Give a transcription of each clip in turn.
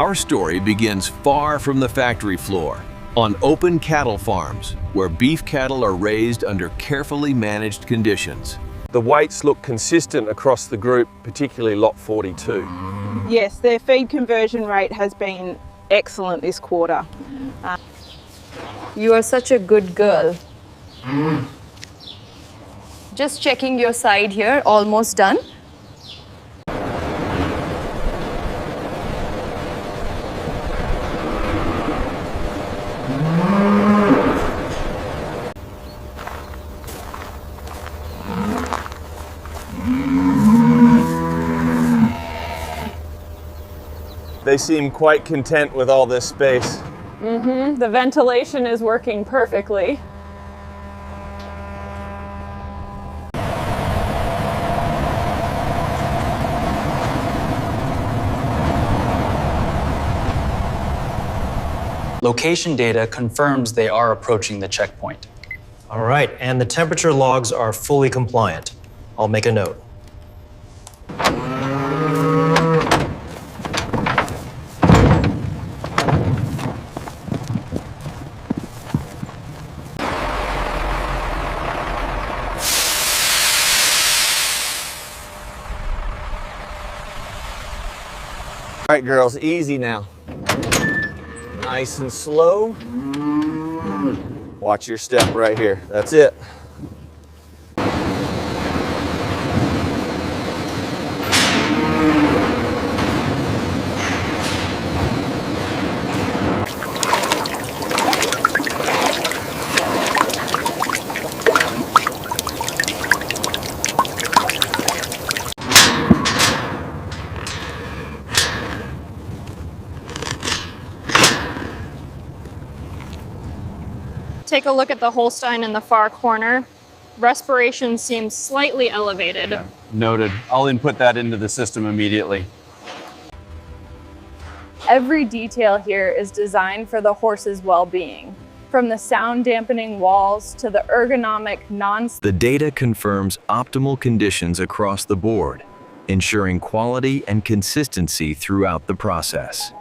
Our story begins far from the factory floor, on open cattle farms, where beef cattle are raised under carefully managed conditions. The weights look consistent across the group, particularly lot 42. Yes, their feed conversion rate has been excellent this quarter. You are such a good girl. Just checking your side here, almost done. They seem quite content with all this space. The ventilation is working perfectly. Location data confirms they are approaching the checkpoint. All right, and the temperature logs are fully compliant. I'll make a note. All right, girls, easy now. Nice and slow. Watch your step right here. That's it. Take a look at the Holstein in the far corner. Respiration seems slightly elevated. Noted. I'll input that into the system immediately. Every detail here is designed for the horse's well-being, from the sound dampening walls to the ergonomic The data confirms optimal conditions across the board, ensuring quality and consistency throughout the process.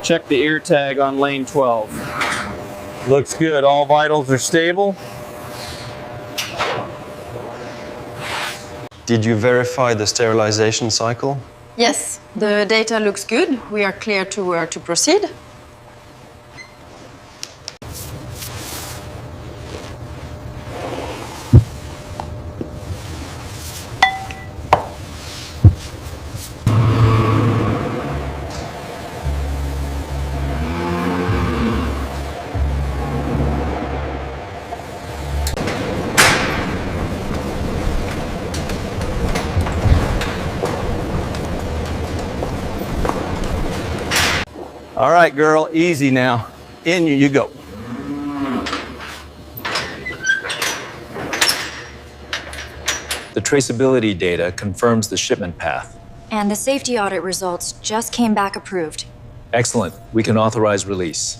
Check the ear tag on lane 12. Looks good. All vitals are stable. Did you verify the sterilization cycle? Yes, the data looks good. We are clear to proceed. All right, girl, easy now. In you go. The traceability data confirms the shipment path. And the safety audit results just came back approved. Excellent. We can authorize release.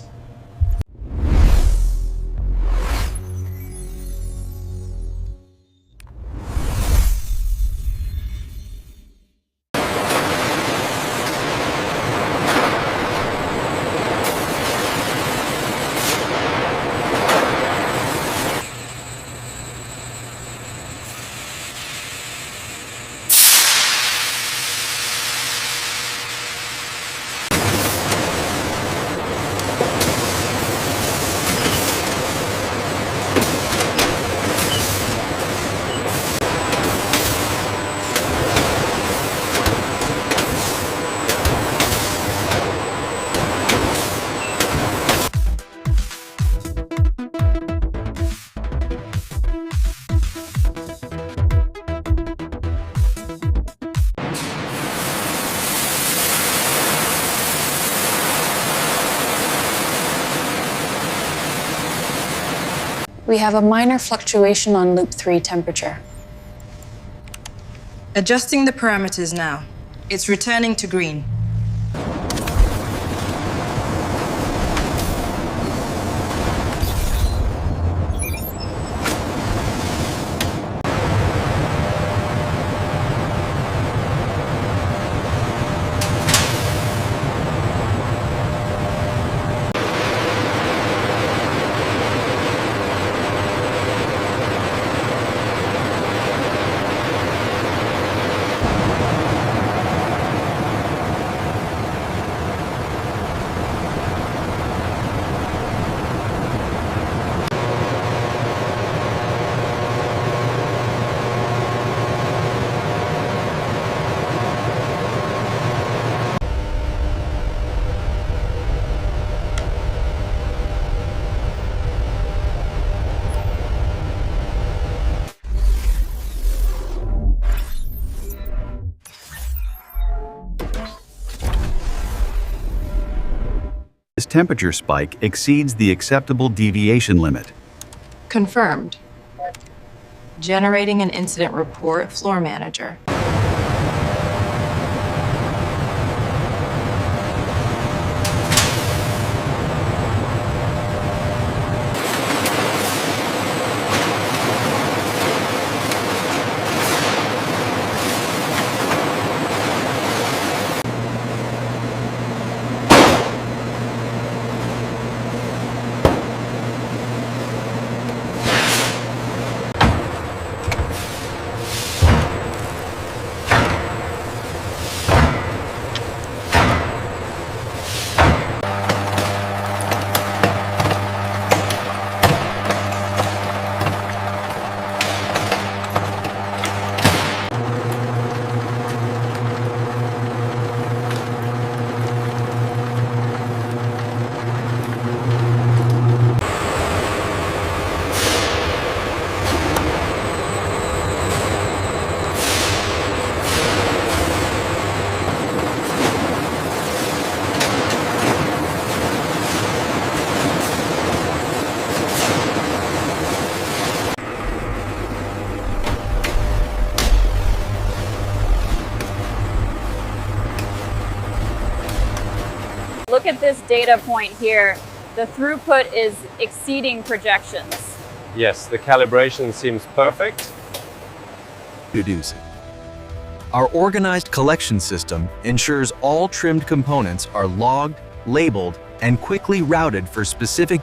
We have a minor fluctuation on loop 3 temperature. Adjusting the parameters now. It's returning to green. temperature spike exceeds the acceptable deviation limit. Confirmed. Generating an incident report, floor manager. Look at this data point here. The throughput is exceeding projections. Yes, the calibration seems perfect. Our organized collection system ensures all trimmed components are logged, labeled, and quickly routed for specific.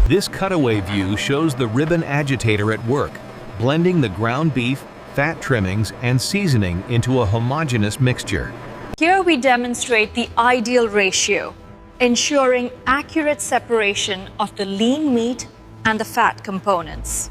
This cutaway view shows the ribbon agitator at work, blending the ground beef, fat trimmings, and seasoning into a homogeneous mixture. Here we demonstrate the ideal ratio, ensuring accurate separation of the lean meat and the fat components.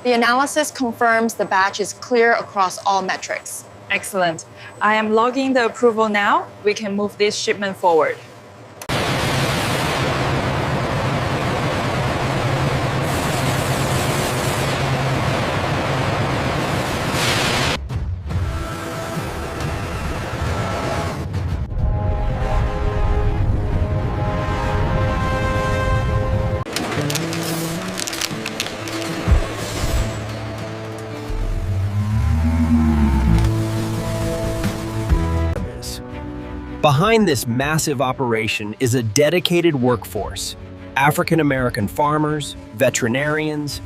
The analysis confirms the batch is clear across all metrics. Excellent. I am logging the approval now. We can move this shipment forward. Behind this massive operation is a dedicated workforce: African American farmers, veterinarians,